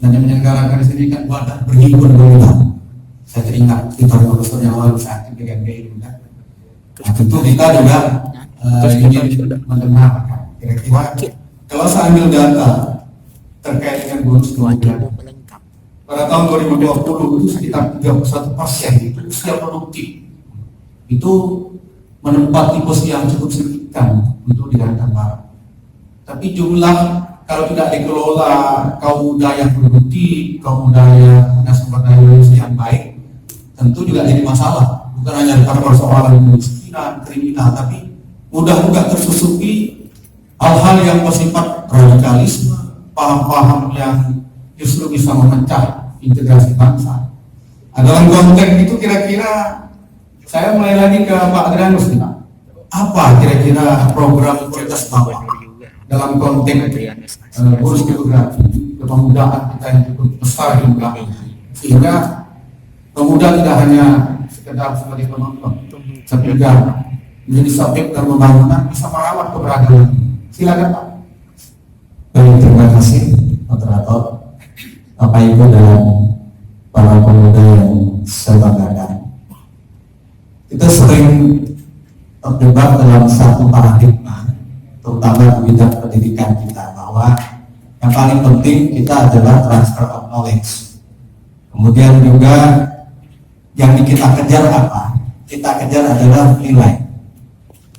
dan yang menyelenggarakan di sini kan wadah berhimpun. Saya teringat kita 5 tahun yang lalu saat di GMBI juga. Nah, tentu kita juga ingin mendengar kira-kira kalau saya ambil data terkait dengan bonus kemudahan pada tahun 2020 itu sekitar 31% itu usia produktif itu menempati posisi yang cukup signifikan untuk di Kalimantan Barat. Tapi jumlah kalau tidak dikelola kaum muda yang produktif, kaum muda yang punya sumber daya manusia yang baik, tentu juga jadi masalah. Bukan hanya karena persoalan kemiskinan, kriminal, tapi mudah juga tersusupi hal-hal yang bersifat radikalisme, paham-paham yang justru bisa memecah integrasi bangsa. Nah, dalam konteks itu kira-kira saya mulai lagi ke Pak Adrianus nih, Pak. Apa kira-kira program prioritas Bapak dalam konteks bonus demografi, kepemudaan kita yang cukup besar jumlahnya, sehingga pemuda tidak hanya sekedar sebagai penonton, tapi juga menjadi subjek dalam pembangunan, bisa merawat keberagaman. Silakan Pak. Baik, terima kasih moderator, Bapak Ibu dan para pemuda yang saya banggakan. Kita sering terjebak dalam satu paradigma, terutama di bidang pendidikan kita, bahwa yang paling penting kita adalah transfer of knowledge. Kemudian juga yang kita kejar apa? Kita kejar adalah nilai.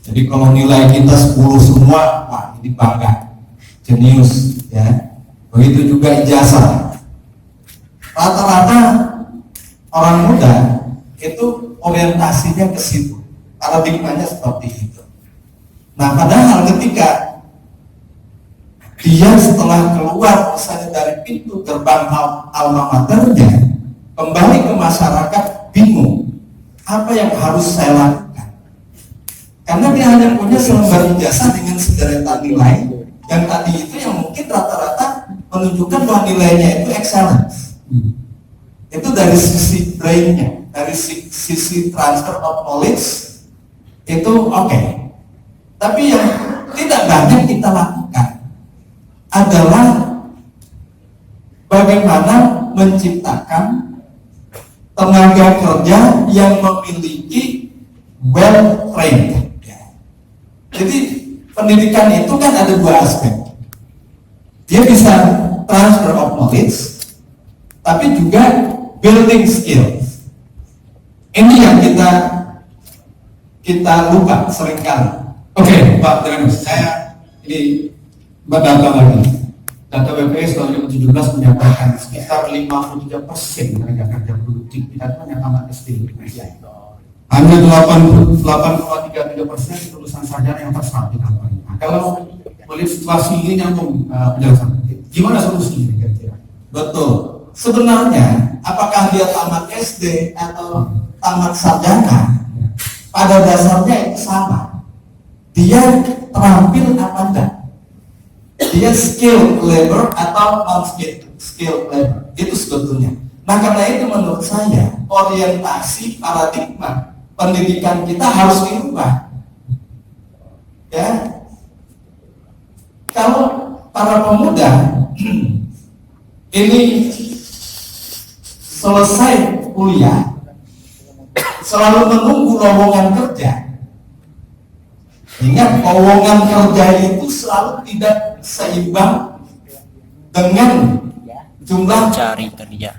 Jadi kalau nilai kita 10 semua, wah ini bangga, jenius, ya. Begitu juga ijazah. Rata-rata orang muda itu orientasinya ke situ, paradigmanya seperti itu. Nah, padahal ketika dia setelah keluar misalnya dari pintu gerbang alma maternya, kembali ke masyarakat bingung, apa yang harus saya lakukan? Karena dia hanya punya selembar ijazah dengan sederetan nilai yang tadi itu yang mungkin rata-rata menunjukkan bahwa nilainya itu excellence. Itu dari sisi brainnya, dari sisi transfer of knowledge itu oke. Tapi yang tidak banyak kita lakukan adalah bagaimana menciptakan tenaga kerja yang memiliki well trained. Jadi pendidikan itu kan ada 2 aspek. Dia bisa transfer of knowledge, tapi juga building skills. Ini yang kita lupa seringkali. Oke, Pak Adrianus, saya ini data lagi. Data BPS tahun 2017 menyatakan sekitar 53% tenaga kerja produktif kita itu hanya tamat SD. Hanya 88,33% lulusan sarjana yang terserap di company. Nah, kalau melihat situasi ini nyambung penjelasan, gimana solusinya kira-kira? Betul. Sebenarnya apakah dia tamat SD atau tamat sarjana, pada dasarnya itu sama. Dia terampil apa enggak? Dia skill labor atau non skill labor, itu sebetulnya. Nah, karena itu menurut saya orientasi paradigma pendidikan kita harus dirubah. Ya, kalau para pemuda ini selesai kuliah selalu menunggu lowongan kerja. Ingat, lowongan kerja itu selalu tidak seimbang dengan jumlah pencari kerja.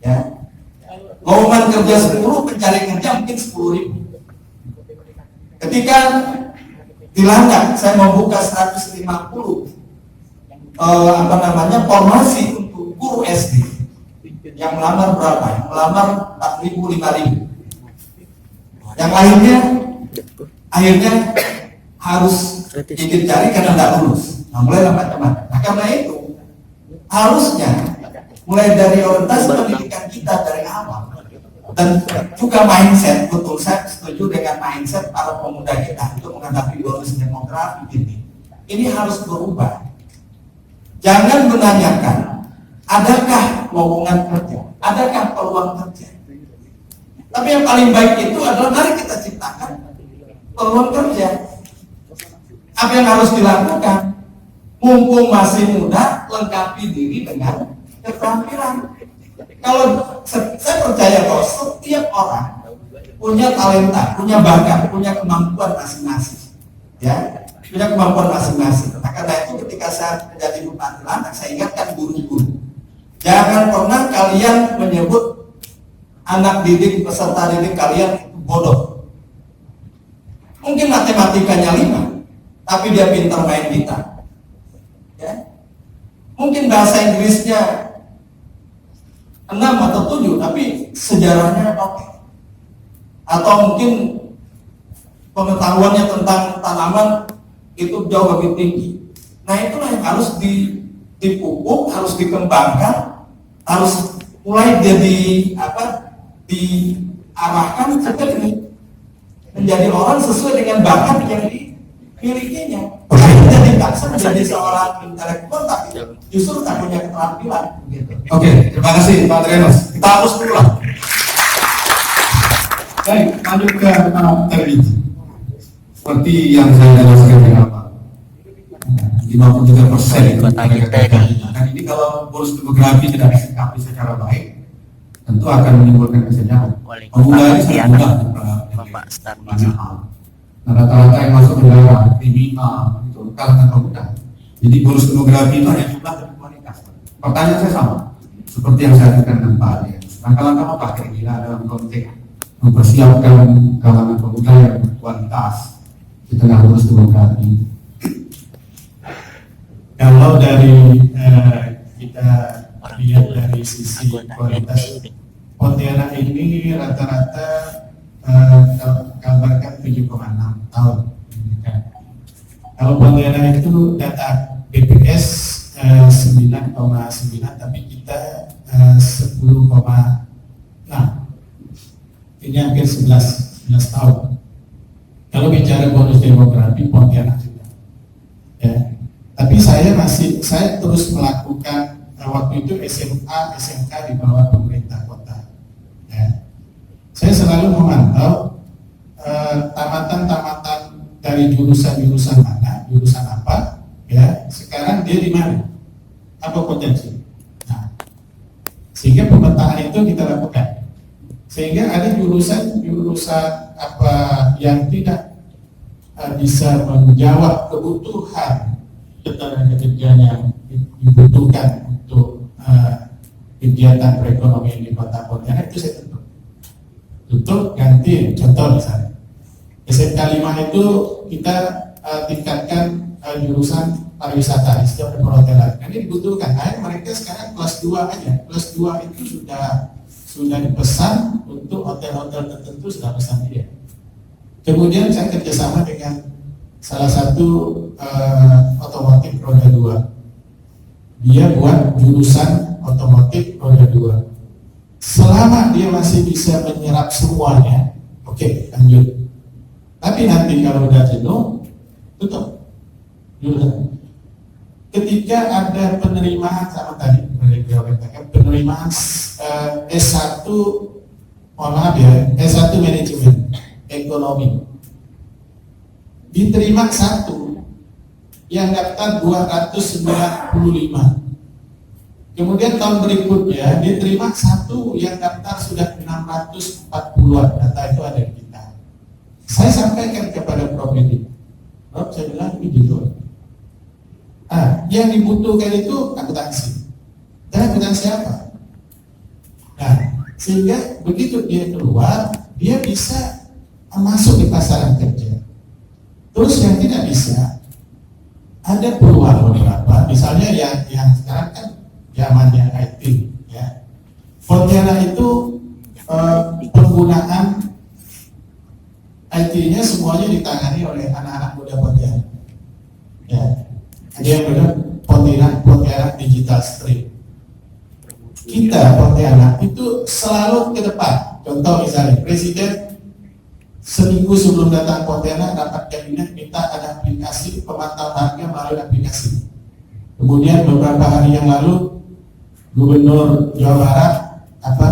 Ya. Lowongan kerja 10, pencari kerja mungkin 10.000. Ketika dilanggar, saya membuka 150 formasi untuk guru SD. Yang melamar berapa? Yang melamar 4.000, 5.000. Yang lainnya akhirnya harus gigit jari karena tidak lulus. Nah, mulai macam-macam. Nah, karena itu harusnya mulai dari orientasi pendidikan kita dari awal dan juga mindset. Betul, saya setuju dengan mindset para pemuda kita untuk menghadapi bonus demografi ini. Ini harus berubah. Jangan menanyakan adakah lowongan kerja, adakah peluang kerja. Tapi yang paling baik itu adalah mari kita ciptakan peluang kerja. Apa yang harus dilakukan? Mumpung masih muda, lengkapi diri dengan keterampilan. Kalau saya percaya bahwa setiap orang punya talenta, punya bakat, punya kemampuan masing-masing, ya, punya kemampuan masing-masing. Nah, karena itu ketika saya menjadi bupati Landak, saya ingatkan guru-guru, jangan pernah kalian menyebut anak didik, peserta didik kalian itu bodoh. Mungkin matematikanya 5, tapi dia pintar main gitar. Ya. Mungkin bahasa Inggrisnya 6 atau 7, tapi sejarahnya oke. Atau mungkin pengetahuannya tentang tanaman itu jauh lebih tinggi. Nah, itulah yang harus dipupuk, harus dikembangkan, harus mulai jadi diarahkan seperti menjadi orang sesuai dengan bakat yang dimilikinya. Bukan jadi dipaksa menjadi seorang intelektual tapi justru tak punya keterampilan. Gitu. Oke, terima kasih Pak Adrianus. Kita hapus dulu lah. Baik, lanjut ke televisi. Seperti yang saya jelaskan di awal, 53% itu dan ini kalau bonus demografi tidak disikapi secara baik, tentu akan menimbulkan kesenjangan. Pemuda ini sangat mudah banyak hal. Nah, rata-rata yang masuk ke dalam kriminal itu kalangan pemuda. Jadi bonus demografi itu hanya jumlah dan kualitas. Pertanyaan saya sama, seperti yang saya katakan dengan Pak Adrianus. Langkah-langkah apa kira-kira dalam konteks mempersiapkan kalangan pemuda yang berkualitas di tengah bonus demografi? Kalau dari kita lihat dari sisi kualitas, Pontianak ini rata-rata kabarkan 7,6 tahun. Kalau Pontianak itu data BPS 9,9, tapi kita 10,6. Ini hampir 11 tahun. Kalau bicara bonus demografi, Pontianak juga. Ya. Tapi saya terus melakukan waktu itu SMA, SMK di bawah pemerintah kota. Ya. Saya selalu memantau tamatan-tamatan dari jurusan-jurusan mana, jurusan apa, ya. Sekarang dia di mana, apa potensi. Nah, sehingga pemetaan itu kita lakukan. Sehingga ada jurusan apa yang tidak bisa menjawab kebutuhan ketenaga kerjaan yang dibutuhkan untuk kegiatan perekonomian di Kota Pontianak, itu saya tutup ganti. Contoh misalnya SMK 5 itu kita tingkatkan jurusan pariwisata, istilah perhotelan. Ini dibutuhkan. Mereka sekarang kelas 2 aja. Kelas 2 itu sudah dipesan untuk hotel-hotel tertentu, sudah pesan dia. Kemudian saya kerjasama dengan salah satu otomotif roda 2. Dia buat jurusan otomotif roda 2. Selama dia masih bisa menyerap semuanya, oke, lanjut. Tapi nanti kalau udah jenuh, tutup. Ketika ada penerimaan sama tadi, penerimaan S1, mohon maaf ya, S1 manajemen ekonomi, diterima 1, yang daftar 295. Kemudian tahun berikutnya diterima 1, yang daftar sudah 640-an. Data itu ada di kita. Saya sampaikan kepada Prof. Edi. Prof, saya bilang ini jujur. Yang dibutuhkan itu akuntansi. Dan akuntansi apa? Nah, sehingga begitu dia keluar, dia bisa masuk di pasaran kerja. Terus yang tidak bisa, ada peluang beberapa, misalnya yang sekarang kan zamannya IT, ya. Pontianak itu penggunaan IT-nya semuanya ditangani oleh anak-anak muda Pontianak. Ya, ada yang bilang Pontianak Digital Street. Kita Pontianak itu selalu ke depan. Contoh misalnya Presiden seminggu sebelum datang Pontianak rapat kabinet minta ada aplikasi pemantau harga melalui aplikasi. Kemudian beberapa hari yang lalu Gubernur Jawa Barat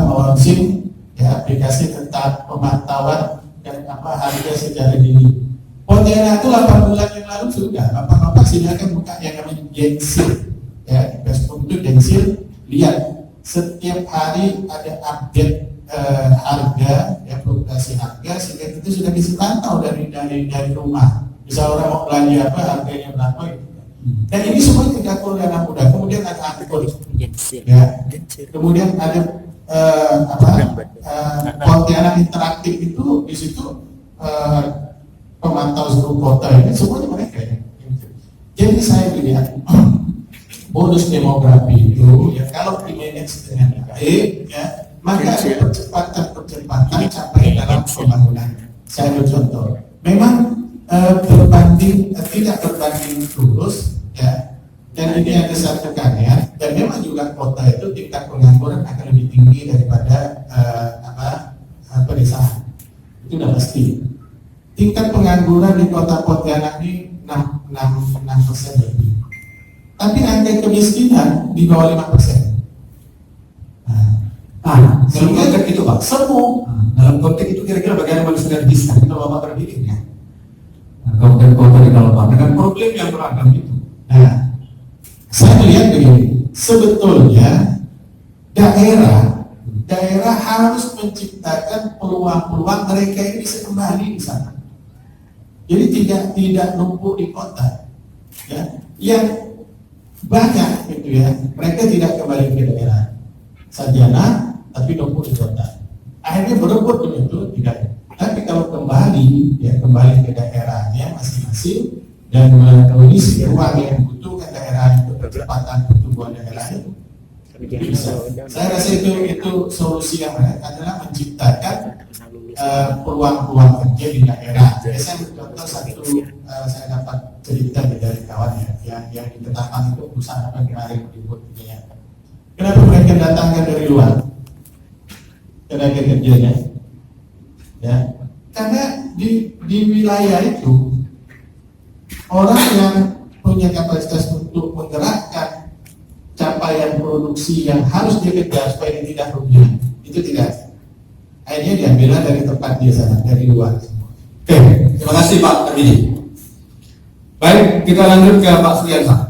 melaunching ya aplikasi tentang pemantauan dan harga secara dini. Pontianak itu 8 bulan yang lalu sudah, Bapak-bapak silakan buka yang namanya Gensil, ya, di Facebook itu Gensil, lihat setiap hari ada update harga, ya, fluktuasi harga, sehingga itu sudah bisa pantau dari rumah. Bisa orang mau belanja apa, harganya berapa gitu. Dan ini semua tidak perlu dana muda. Kemudian ada akun, ya, kemudian ada Pontianak interaktif itu di situ. Pemantau seluruh kota ini semuanya mereka ya. Jadi saya lihat bonus demografi itu ya kalau dimanage dengan baik ya maka ada percepatan capai dalam pembangunan. Saya ambil contoh. Memang tidak berbanding lurus ya, dan ini ada satu karya dan memang juga kota itu tingkat pengangguran akan lebih tinggi daripada pedesaan. Itu sudah pasti. Tingkat pengangguran di kota Pontianak ini 6% lebih. Tapi angka kemiskinan di bawah 5%. Dalam konteks itu Pak, dalam konteks itu kira-kira bagaimana manusia bisa kalau Bapak terpilih ya? Kabupaten kota di Kalapan dengan problem yang beragam itu. Nah, saya melihat begini, sebetulnya daerah harus menciptakan peluang-peluang mereka ini bisa kembali di sana. Jadi tidak numpuk di kota, ya. Yang banyak gitu ya, mereka tidak kembali ke daerah sarjana, tapi numpuk di kota. Akhirnya berebut begitu, tidak. Tapi kalau kembali ke daerahnya masing-masing dan mengisi ruang yang dibutuhkan daerah itu, percepatan pertumbuhan daerah itu bisa. Saya rasa itu solusi yang baik adalah menciptakan peluang-peluang kerja di daerah. Saya contoh satu, saya dapat cerita dari kawan ya, yang di Ketapang itu perusahaan apa kemarin ribut ya. Kenapa mereka datangkan dari luar tenaga kerjanya? Ya, karena di wilayah itu orang yang punya kapasitas untuk menggerakkan capaian produksi yang harus dikejar supaya dia tidak rugi itu tidak ada. Akhirnya diambillah dari tempat dia sana, dari luar. Oke, terima kasih Pak Terpilih. Baik, kita lanjut ke Pak Suliansa.